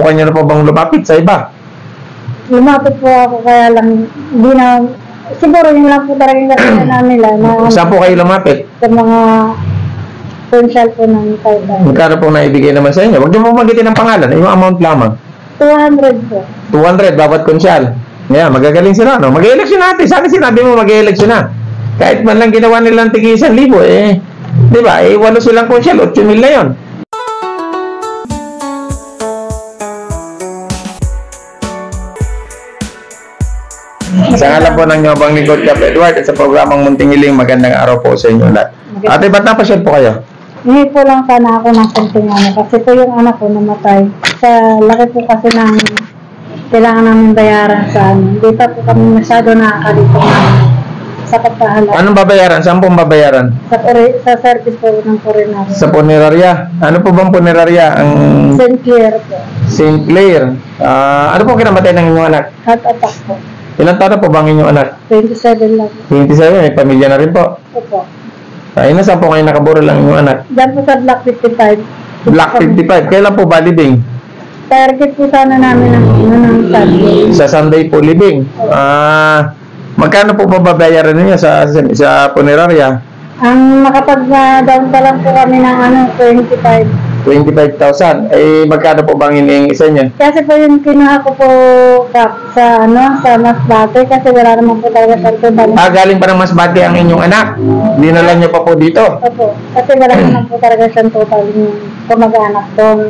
Sinubukan niyo na po bang lumapit sa iba? Lumapit po ako, kaya lang, hindi na, siguro yun lang po talaga yung kasalanan nila. Saan po kayo lumapit? Sa mga potential po ng Taytay. Magkano po naibigay naman sa inyo? Huwag niyo po magitin ng pangalan, yung amount lamang. 200 po. 200 bawat konsyal. Yeah, magagaling sila, no? Mag-eleksyon natin. Sana sinabi mo mag-eleksyon na. Kahit man lang ginawa nilang tigi 1,000, di ba? 8 silang konsyal, 8,000 na yun. Sa ngalan po ng Nyobang Lingkod Kap Edward at sa programang Munting Hiling, magandang araw po sa inyo lahat. Ate, ba't napasyal po kayo? Hindi po lang sana ako ng konting kasi po yung anak ko namatay. Sa laki po kasi ng kailangan namin bayaran sa ano. Hindi pa po kami masyado nakakalito sa kapahalan. Anong babayaran? Saan pong babayaran? Sa service po ng punerarya. Sa punerarya? Ano po bang punerarya? Ang St. Clair po. St. Clair. Ano po kinamatay ng inyong anak? Heart attack po. Ilang taon na po bang inyong anak? 27 lang. 27, may pamilya na rin po. Opo. Ay, nasaan po kayo nakaburo lang inyong anak? Diyan po sa Block 55. Block 55. Kailan po ba libing? Target po sana namin ng Sunday. Sa Sunday po libing. Magkano po babayaran niyo sa punerarya? Ang nakapag-down pa lang po kami ng 25. 25,000. Eh, magkano po bang hinihingi sa inyo? Kasi po yung kinuha ko po sa Masbate kasi wala naman po talaga sa total. Galing pa ng Masbate ang inyong anak. Dinala niyo pa po dito. Opo. Kasi wala naman po talaga siyang total yung kamag-anak doon.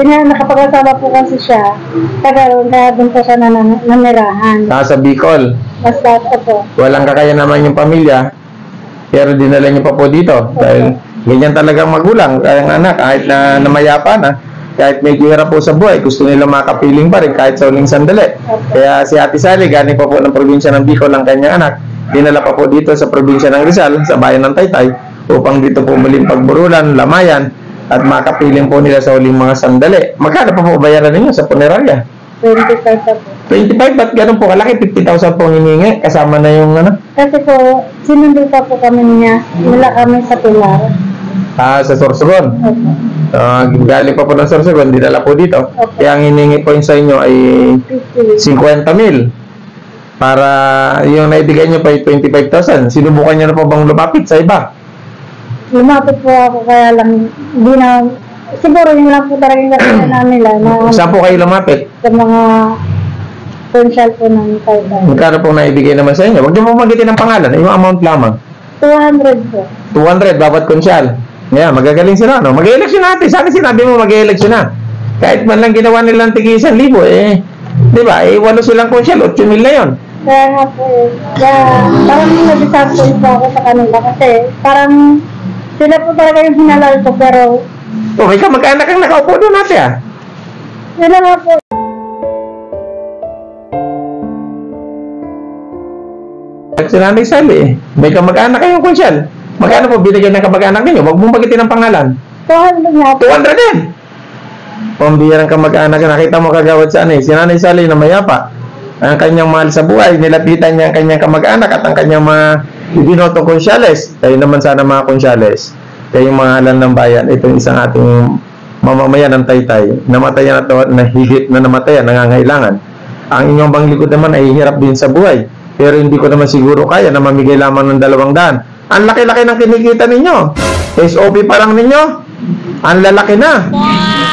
Nakapag-asawa po kasi siya. Kaya doon po siya nanirahan. Sa Bicol. Masbate po. Walang kakaya naman yung pamilya. Pero dinala niyo pa po dito. Dahil ganyan talagang magulang, kayang anak, kahit na namayapa na, kahit may hirap po sa buhay, gusto nila makapiling pa rin kahit sa uling sandali. Kaya si Ate Sally, galing pa po ng probinsya ng Bicol ang kanyang anak, dinala pa po dito sa probinsya ng Rizal, sa bayan ng Taytay, upang dito po muling pagburulan, lamayan, at makapiling po nila sa uling mga sandali. Magkano pa po bayaran ninyo sa punerarya? 25 pa po. 25? Ba't ganun po kalaki? 50,000 po hiningi, kasama na yung ano? Kasi po, sinundo pa po kami niya, wala kami sa Pilar. Sa Sorsogon. Galing pa po ng Sorsogon, dinala po dito. Okay. Kaya ang hiningi po sa inyo ay 50,000. Para yung naibigay nyo pa ay 25,000. Sinubukan nyo na po bang lumapit sa iba? Lumapit po ako, kaya lang, hindi na, siguro yun lang po talaga yung kasalanan nila. Saan po kayo lumapit? Sa mga potential po ng Taytay. Magkano po naibigay naman sa inyo? Huwag nyo po magitin ng pangalan, yung amount lamang. 200 po. 200 bawat konsyal. Yeah, magagaling sila, no? Mag-eleksyon natin. Sana sinabi mo mag-eleksyon na. Kahit man lang ginawa nilang tigi 1,000, di ba? 8 silang konsyal, 8,000 na yun. Kaya nga po kaya parang nag-disappoint po ako sa kanila kasi parang sila po talaga yung hinalal ko, pero May kamag-anak ang nakaupo doon natin, sila nga po. Si Nanay Sally, may kamag-anak kayong konsyal. Magkano po binigyan ng kamag-anak ninyo? Huwag mong bagitin ng pangalan. 200 nga po. 200 din! Pambihirang kamag-anak, nakita mo kagawad sa si Nanay Sally na mayapa. Ang kanyang mahal sa buhay, nilapitan niya ang kanyang kamag-anak at ang kanyang mga ibinotong konsyales. Kayo naman sana mga konsyales. Kayong mga halan ng bayan, itong isang ating mamamayan ng Taytay, namatayan at nahigit na namatayan, nangangailangan. Ang inyong banglingkod naman ay hirap din sa buhay. Pero hindi ko naman siguro kaya na mamigay lamang ng 200. Ang laki-laki ng kinikita ninyo. SOP pa lang ninyo. Ang lalaki na.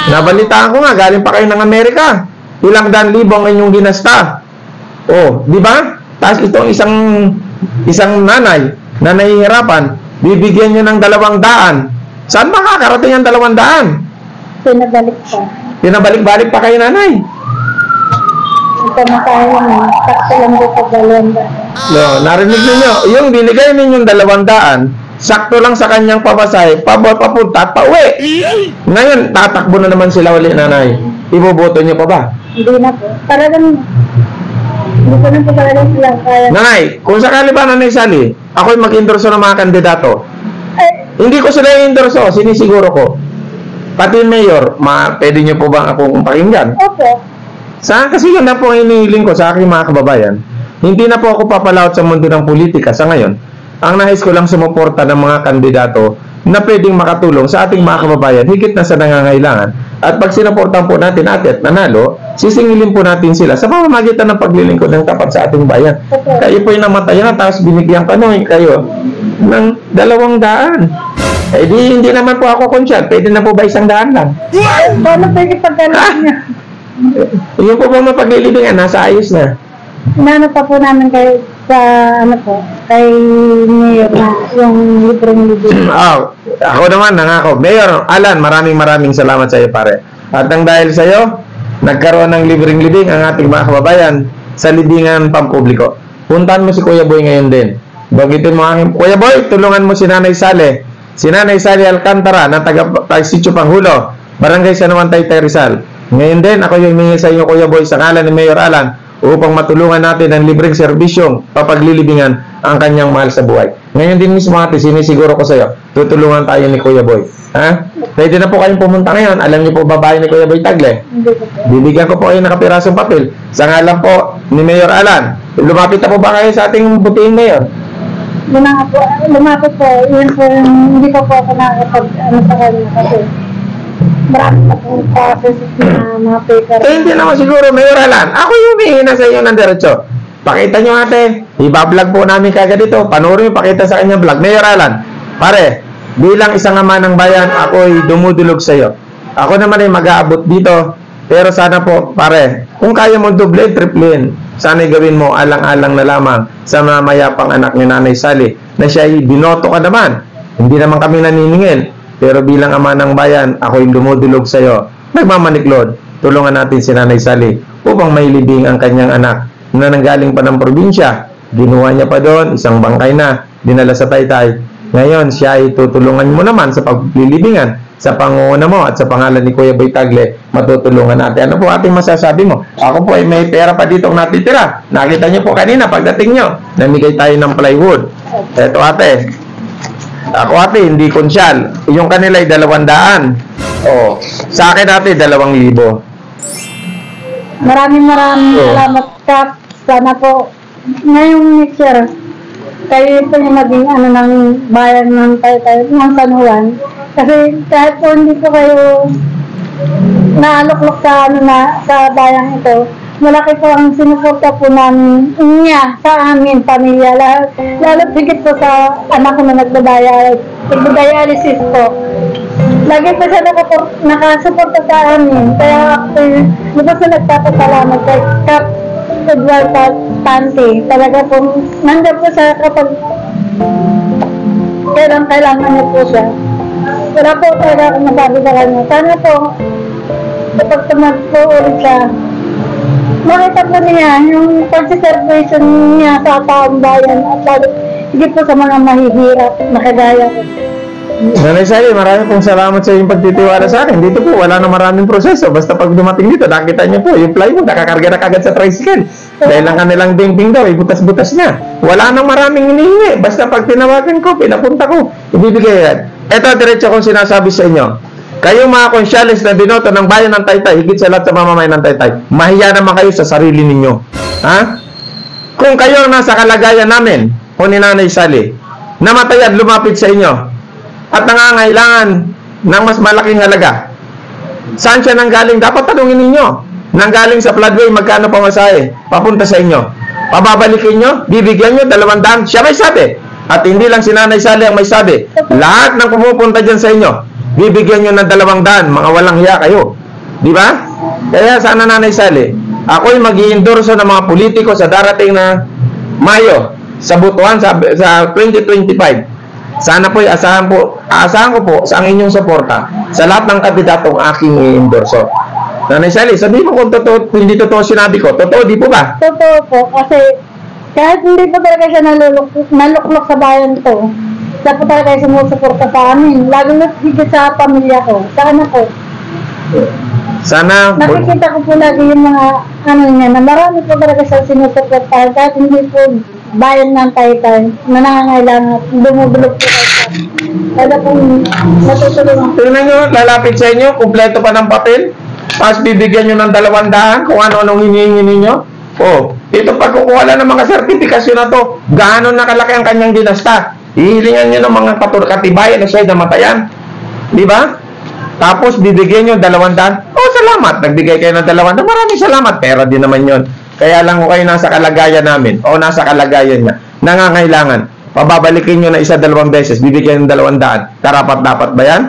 Nabalitaan ko nga, galing pa kayo ng Amerika. Ilang daan libo ang inyong ginasta. Oh, di ba? Tapos itong isang nanay na nahihirapan, bibigyan nyo ng 200. Saan makakarating ang 200? Pinabalik pa. Pinabalik-balik pa kayo, nanay. Ito na tayo na. Sakto lang po sa 200. No, narinig ninyo, yung binigay ninyong 200, sakto lang sa kanyang pabasay, papunta at pauwi. Ngayon, tatakbo na naman sila ulit, nanay. Iboboto niyo pa ba? Hindi na po. Talagang, hindi ko na po talaga sila kaya. Nanay, kung sakali ba, Nanay Sally, ako'y mag-endorso ng mga kandidato. Hindi ko sila i-endorso, sinisiguro ko. Pati mayor, pwede niyo po ba akong pakinggan? Opo. Kasi yun na po ang inihiling ko sa aking mga kababayan. Hindi na po ako papalaot sa mundo ng politika sa ngayon. Ang nais ko lang sumuporta ng mga kandidato na pwedeng makatulong sa ating mga kababayan higit na sa nangangailangan At pag sinuportahan po natin at nanalo, sisingilin po natin sila sa pamamagitan ng paglilingkod ng tapat sa ating bayan. Kayo po yung namatay na, tapos binigyan kayo ng 200. Eh di, hindi naman po ako konsyal. Pwede na po ba 100 lang? Paano pwede pagkalaan niya? Yung po mga paglilibingan, nasa ayos na. Inano pa po namin kay sa ano po, kay Mayor na yung libreng libing. Ako naman, nangako. Mayor Alan, maraming salamat sa iyo, pare. At nang dahil sa iyo, nagkaroon ng libreng libing ang ating mga kababayan sa libingan pampubliko. Puntahan mo si Kuya Boy ngayon din. Bagitin mo aking, Kuya Boy, tulungan mo si Nanay Sale. Si Nanay Sale Alcantara, na taga-Sitio Pangulo, Barangay San Juan, Taytay, Rizal. Ngayon din, ako yung humingi sa iyo, Kuya Boy, sa ngalan ni Mayor Alan, upang matulungan natin ng libreng serbisyong papaglilibingan ang kanyang mahal sa buhay. Ngayon din mismo ate, sinisiguro ko sa iyo, tutulungan tayo ni Kuya Boy. Ha? Pwede na po kayong pumunta ngayon. Alam niyo po babae ni Kuya Boy Tagle? Hindi ko po. Bibigyan ko po kayo ng kapirasong papel. Sa ngalan po ni Mayor Alan. Lumapit na po ba kayo sa ating butihing mayor? Lumapit po. Yun po, hindi ko po ako nakakapag sa kanya kasi marami na po process na mga paper. Eh, hindi naman siguro, Mayor Alan. Ako yung humingi na sa inyo ng diretso. Pakita nyo ate. Iba-vlog po namin kagad dito. Panoorin mo, pakita sa kanyang vlog. Mayor Alan, pare, bilang isang ama ng bayan, ako'y dumudulog sa iyo. Ako naman ay mag-aabot dito. Pero sana po, pare, kung kaya mo doble, triplein, sana'y gawin mo alang-alang na lamang sa mamayapang anak ni Nanay Sally na siya ay binoto ka naman. Hindi naman kami naniningil. Pero bilang ama ng bayan, ako'y dumudulog sa iyo. Nagmamaniklod, tulungan natin si Nanay Sally upang mailibing ang kanyang anak na nanggaling pa ng probinsya. Ginawa niya pa doon, isang bangkay na, dinala sa Taytay. Ngayon, siya ay tutulungan mo naman sa paglilibingan. Sa pangunguna mo at sa pangalan ni Kuya Boy Tagle, matutulungan natin. Ano po ating masasabi mo? Ako po ay may pera pa dito natitira. Nakita niyo po kanina, pagdating niyo, namigay tayo ng plywood. Eto ate. Ako ate, hindi konsyal. Yung kanila ay 200. Oh, sa akin ate, 2,000. Maraming salamat, Kap. Sana po, ngayong next year, kayo po yung maging ng bayan ng Taytay, ng San Juan. Kasi kahit po hindi po kayo naaluklok sa sa bayang ito, malaki po ang sinuporta po namin niya sa amin, pamilya. Lalo higit po sa anak ko na nagda-dialysis po. Lagi po siya nakasuporta sa amin. Kaya ako lubos na nagpapasalamat kay Kap Edward Tante. Talaga po, nandiyan po siya kapag kailangan niya po siya. Wala po talaga akong masabi sa kanya. Sana po, kapag tumag po ulit siya, makita po niya yung pag-celebration niya sa taong bayan at lalo higit po sa mga mahihirap na kagaya ko. Nanay Sally, marami pong salamat sa iyong pagtitiwala sa akin. Dito po, wala na maraming proseso. Basta pag dumating dito, nakita niyo po, yung plywood, nakakarga na kagad sa tricycle. Dahil lang kanilang dingding daw, butas-butas na. Wala nang maraming hinihingi. Basta pag tinawagan ko, pinapunta ko, ibibigay yan. Ito, diretso kong sinasabi sa inyo. Kayong mga konsyales na binoto ng bayan ng Taytay, higit sa lahat sa mamamayan ng Taytay, mahiya naman kayo sa sarili ninyo. Ha? Kung kayo nasa kalagayan namin, o ni Nanay Sally, namatay at lumapit sa inyo, at nangangailangan ng mas malaking halaga, saan siya nanggaling? Dapat tanungin ninyo. Nanggaling sa floodway, magkano pamasahe? Papunta sa inyo. Pababalikin nyo? Bibigyan nyo? 200? Siya may sabi. At hindi lang si Nanay Sally ang may sabi. Lahat ng pumupunta dyan sa inyo, bibigyan nyo ng 200. Mga walang hiya kayo. Di ba? Kaya sana Nanay Sally, ako'y mag-i-endorso ng mga politiko sa darating na Mayo sa Butuan sa 2025. Sana po, asahan ko po sa ang inyong suporta sa lahat ng kandidatong aking i-endorso. Nanay Sally, sabihin mo kung totoo, hindi totoo sinabi ko. Totoo, di po ba? Totoo po, kasi kahit hindi po talaga siya naluklok sa bayan to, siya po talaga sumusuporta sa amin. Lalo na higit sa pamilya ko. Sana po. Sana nakikita ko po lagi yung mga niya, na marami po talaga siya sinusuportahan kahit hindi po bayan ng Taytay na nangangailangan, dumubulog po kayo. Kaya po natutulungan. Tingnan nyo, lalapit sa inyo, kumpleto pa ng papel, tapos bibigyan nyo ng 200 kung ano-anong hinihingi ninyo. Oh, ito pagkukuha lang ng mga sertifikasyon na to, gaano nakalaki ang kanyang dinasta. Hihilingan nyo ng mga katibayan na siya'y namatayan. Di ba? Tapos bibigyan nyo 200. Oh, salamat. Nagbigay kayo ng 200. Maraming salamat. Pera din naman yon. Kaya lang kung kayo nasa kalagayan namin o nasa kalagayan niya, nangangailangan, pababalikin nyo na 1-2 beses, bibigyan ng 200. Karapat-dapat ba yan?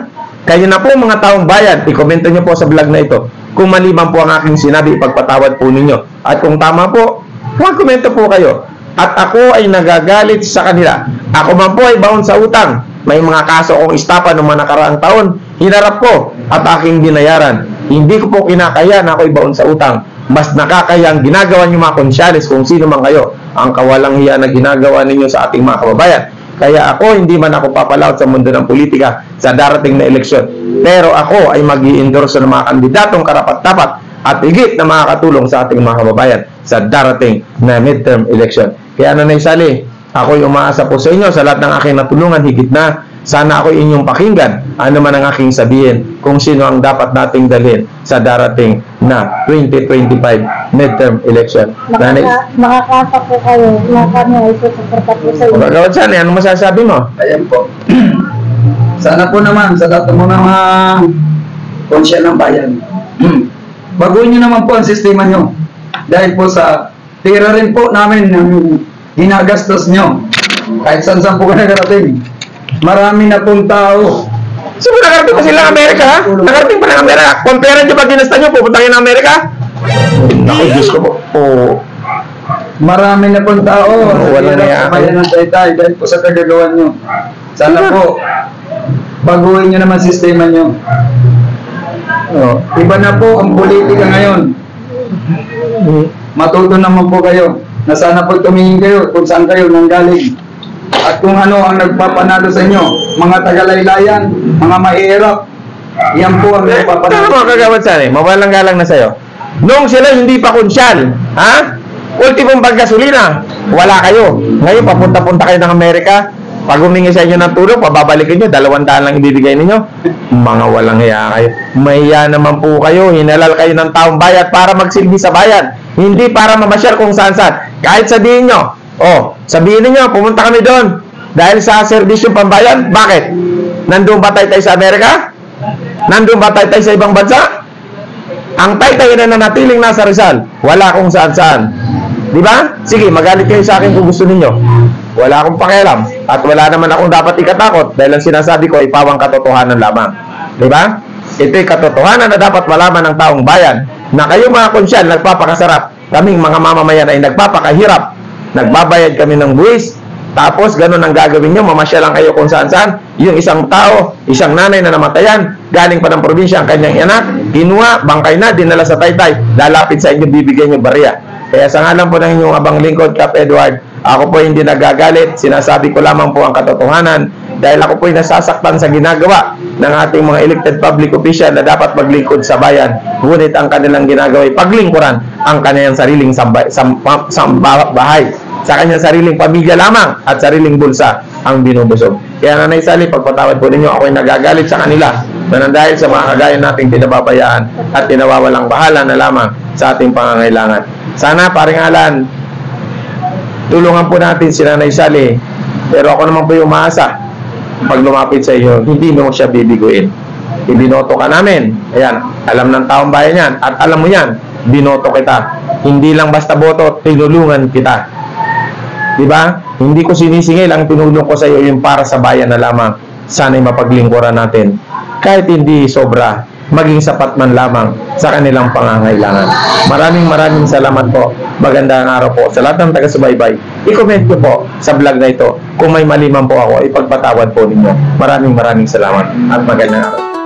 Kayo na po mga taong bayan, i-komento nyo po sa vlog na ito. Kung maliban po ang aking sinabi, ipagpatawad po ninyo. At kung tama po, mag-komento po kayo. At ako ay nagagalit sa kanila. Ako man po ay baon sa utang. May mga kaso kong istapa noong mga nakaraang taon. Hinarap ko at aking binayaran. Hindi ko po kinakaya na ako'y baon sa utang. Mas nakakayang ginagawa niyo mga konsyalis kung sino man kayo. Ang kawalang hiya na ginagawa ninyo sa ating mga kababayan. Kaya ako, hindi man ako papalaot sa mundo ng politika sa darating na eleksyon. Pero ako ay mag-i-endorse ng mga kandidatong karapat-dapat at higit na makakatulong sa ating mga kababayan sa darating na midterm election. Kaya Nanay Sally, ako'y umaasa po sa inyo sa lahat ng aking natulungan, higit na sana ako inyong pakinggan ano man ang aking sabihin kung sino ang dapat nating dalhin sa darating na 2025 midterm election. Makakasa po kayo na kami ay susuporta po sa inyo. Magagawad Sally, anong masasabi mo? Ayan po. Sana po naman sa lahat ng mga konsyal ng bayan. Baguhin nyo naman po ang sistema nyo. Dahil po sa pera rin po namin ng ginagastos nyo. Kahit saan po ka nagarating. Marami na pong tao. So, nakarating pa sila ng Amerika, ha? Nakarating pa ng Amerika. Kung pera nyo ba ginasta nyo, pupunta kayo ng Amerika? Naku, Diyos ko po. Oh. Marami na pong tao. Wala na yan. Kaya ng taytay dahil po sa kagagawan nyo. Sana po, baguhin nyo naman sistema nyo. Oh. Iba na po ang politika ngayon. Matuto naman po kayo na sana po tumingin kayo kung saan kayo nanggaling. At kung ano ang nagpapanalo sa inyo, mga tagalaylayan, mga mahirap, yan po ang nagpapanalo. Tama, Kagawad Sally, mawalang galang na sa'yo. Noong sila hindi pa konsyal, ha? Ultimong paggasolina, wala kayo. Ngayon, papunta-punta kayo ng Amerika. Pag humingi sa inyo ng tulong, pababalikin nyo, 200 lang ibibigay ninyo. Mga walang hiya kayo. Mahiya naman po kayo. Hinalal kayo ng taong bayan para magsilbi sa bayan. Hindi para mamasyal kung saan-saan. Kahit sabihin nyo, sabihin niyo, pumunta kami doon. Dahil sa serbisyong pambayan, bakit? Nandun ba tayo sa Amerika? Nandun ba tayo sa ibang bansa? Ang taytay na nanatiling nasa Rizal, wala kung saan-saan. Di ba? Sige, magalit kayo sa akin kung gusto ninyo. Wala akong pakialam. At wala naman akong dapat ikatakot dahil ang sinasabi ko ay pawang katotohanan lamang. Di ba? Ito'y katotohanan na dapat malaman ng taong bayan na kayo mga konsyal, nagpapakasarap. Kaming mga mamamayan ay nagpapakahirap. Nagbabayad kami ng buwis. Tapos, ganun ang gagawin nyo. Mamasyal lang kayo kung saan-saan. Yung isang tao, isang nanay na namatayan, galing pa ng probinsya ang kanyang anak, kinuha, bangkay na, dinala sa taytay, lalapit sa inyo, bibigyan nyo bariya. Kaya sa ngalan po ng inyong abang lingkod, Cap Edward, ako po hindi nagagalit. Sinasabi ko lamang po ang katotohanan dahil ako po ay nasasaktan sa ginagawa ng ating mga elected public official na dapat maglingkod sa bayan. Ngunit ang kanilang ginagawa ay paglingkuran ang kanilang sariling bahay. Sa kanyang sariling pamilya lamang at sariling bulsa ang binubusog. Kaya Nanay Sally, pagpatawad po ninyo, ako ay nagagalit sa kanila na dahil sa mga kagaya nating pinababayaan at pinawawalang bahala na lamang sa ating pangangailangan. Sana, paring Alan, tulungan po natin si Nanay Sally. Pero ako naman po yung umaasa, pag lumapit sa iyo, hindi mo siya bibiguin. Ibinoto ka namin. Ayan, alam ng taong bayan yan. At alam mo yan, binoto kita. Hindi lang basta boto, tinulungan kita. Diba? Hindi ko sinisingil, ang tinulong ko sa iyo yung para sa bayan na lamang. Sana'y mapaglingkuran natin. Kahit hindi sobra, maging sapat man lamang sa kanilang pangangailangan. Maraming salamat po. Magandang araw po sa lahat ng taga-subaybay. I-comment nyo po sa vlog na ito. Kung may mali man po ako, ipagpatawad po ninyo. Maraming salamat at magandang araw.